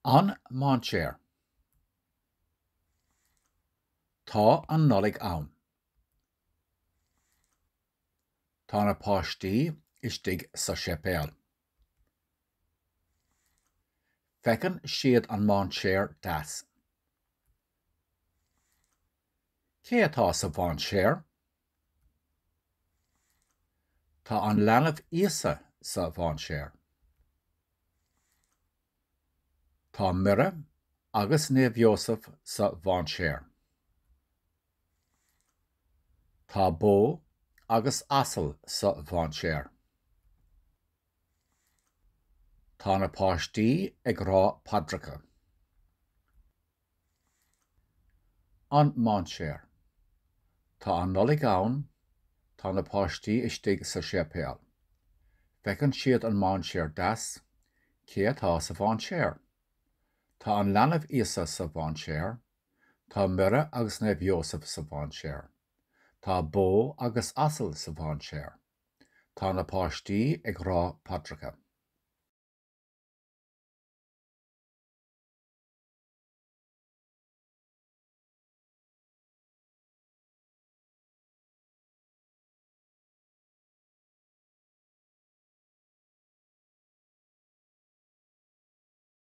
An Mainséar. Tá an nollaig ann. Tá na páistí istigh sa seipéal. Feiceann siad an Mainséar deas. Cé atá sa bhainséar? Tá an leanbh íosa sa bhainséar. Tá Míle agus Néamh-Eosaf sa bhainséar. Tá bó agus asal sa bhainséar. Tá na páistí ag rá padracha. An Mainséar. Tá an nollaig ann, tá na páistí istigh sa seipéal. Feiceann siad an Mainséar deas. Cé atá sa bhainséar? Tá an leanbh íosa sa bhainséar. Tá Míle agus Néamh-Eosaf sa bhainséar. Tá bó agus asal sa bhainséar. Tá na páistí ag rá padracha.